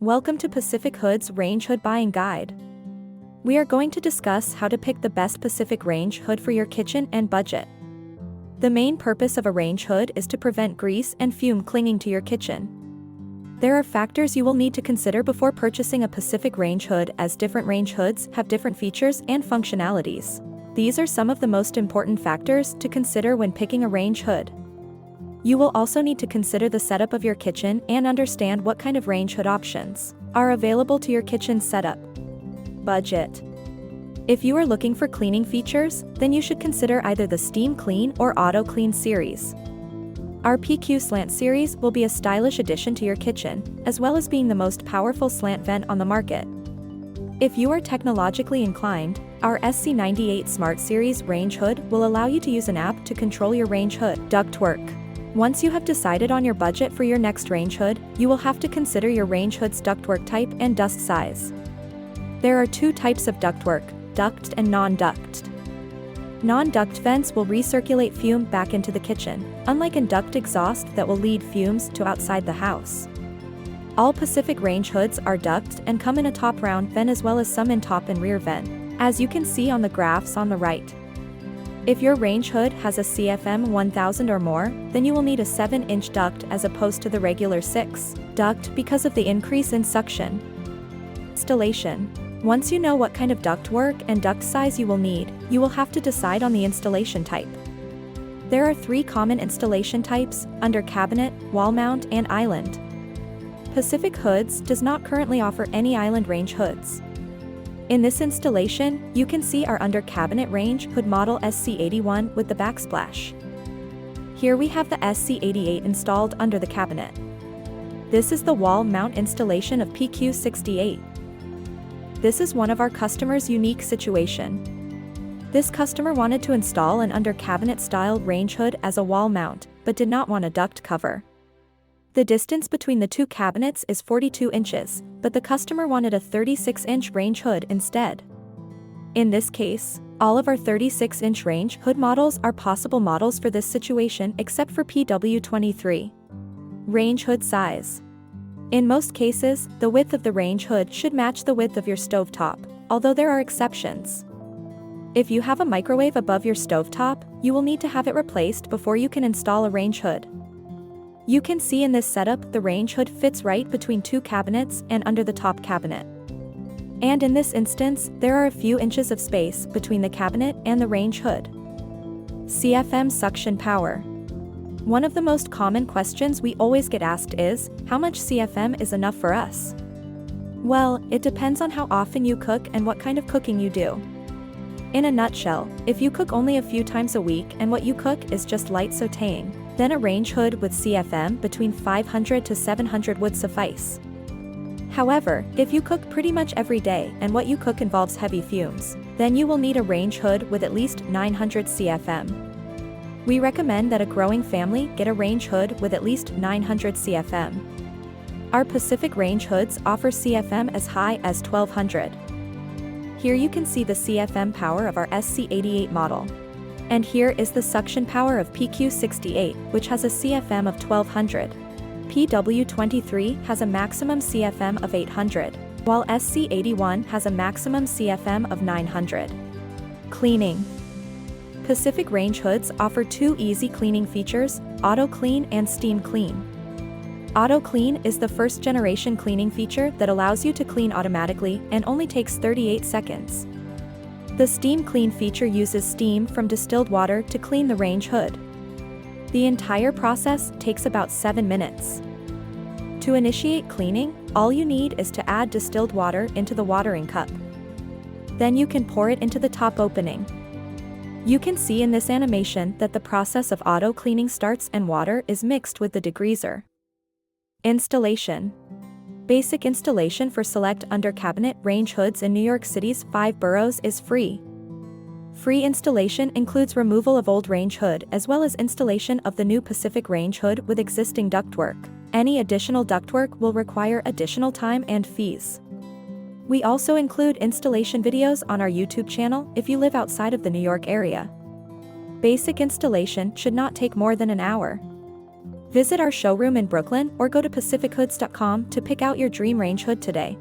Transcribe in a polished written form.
Welcome to Pacific Hood's Range Hood Buying Guide. We are going to discuss how to pick the best Pacific Range hood for your kitchen and budget. The main purpose of a range hood is to prevent grease and fume clinging to your kitchen. There are factors you will need to consider before purchasing a Pacific Range hood, as different range hoods have different features and functionalities. These are some of the most important factors to consider when picking a range hood. You will also need to consider the setup of your kitchen and understand what kind of range hood options are available to your kitchen setup. Budget. If you are looking for cleaning features, then you should consider either the Steam Clean or Auto Clean series. Our PQ Slant series will be a stylish addition to your kitchen, as well as being the most powerful slant vent on the market. If you are technologically inclined, our SC98 Smart Series range hood will allow you to use an app to control your range hood. Ductwork. Once you have decided on your budget for your next range hood, you will have to consider your range hood's ductwork type and dust size. There are two types of ductwork, duct and non-duct. Non-duct vents will recirculate fume back into the kitchen, unlike a duct exhaust that will lead fumes to outside the house. All Pacific Range hoods are duct and come in a top round vent as well as some in top and rear vent, as you can see on the graphs on the right. If your range hood has a CFM 1000 or more, then you will need a 7-inch duct as opposed to the regular 6 duct because of the increase in suction. Installation. Once you know what kind of ductwork and duct size you will need, you will have to decide on the installation type. There are 3 common installation types: under cabinet, wall mount, and island. Pacific Hoods does not currently offer any island range hoods. In this installation, you can see our under cabinet range hood model SC81 with the backsplash. Here we have the SC88 installed under the cabinet. This is the wall mount installation of PQ68. This is one of our customers' unique situation. This customer wanted to install an under cabinet style range hood as a wall mount, but did not want a duct cover. The distance between the two cabinets is 42 inches, but the customer wanted a 36-inch range hood instead. In this case, all of our 36-inch range hood models are possible models for this situation except for PW23. Range hood size. In most cases, the width of the range hood should match the width of your stovetop, although there are exceptions. If you have a microwave above your stovetop, you will need to have it replaced before you can install a range hood. You can see in this setup the range hood fits right between two cabinets and under the top cabinet. And in this instance, there are a few inches of space between the cabinet and the range hood. CFM suction power. One of the most common questions we always get asked is, how much CFM is enough for us? Well, it depends on how often you cook and what kind of cooking you do. In a nutshell, if you cook only a few times a week and what you cook is just light sautéing, then a range hood with CFM between 500 to 700 would suffice. However, if you cook pretty much every day and what you cook involves heavy fumes, then you will need a range hood with at least 900 CFM. We recommend that a growing family get a range hood with at least 900 CFM. Our Pacific Range hoods offer CFM as high as 1200. Here you can see the CFM power of our SC88 model. And here is the suction power of PQ68, which has a CFM of 1200. PW23 has a maximum CFM of 800, while SC81 has a maximum CFM of 900. Cleaning. Pacific Range hoods offer 2 easy cleaning features: Auto Clean and Steam Clean. Auto Clean is the first generation cleaning feature that allows you to clean automatically and only takes 38 seconds. The Steam Clean feature uses steam from distilled water to clean the range hood. The entire process takes about 7 minutes. To initiate cleaning, all you need is to add distilled water into the watering cup. Then you can pour it into the top opening. You can see in this animation that the process of auto cleaning starts and water is mixed with the degreaser. Installation. Basic installation for select under cabinet range hoods in New York City's 5 boroughs is free. Free installation includes removal of old range hood as well as installation of the new Pacific Range hood with existing ductwork. Any additional ductwork will require additional time and fees. We also include installation videos on our YouTube channel if you live outside of the New York area. Basic installation should not take more than an hour. Visit our showroom in Brooklyn or go to pacifichoods.com to pick out your dream range hood today.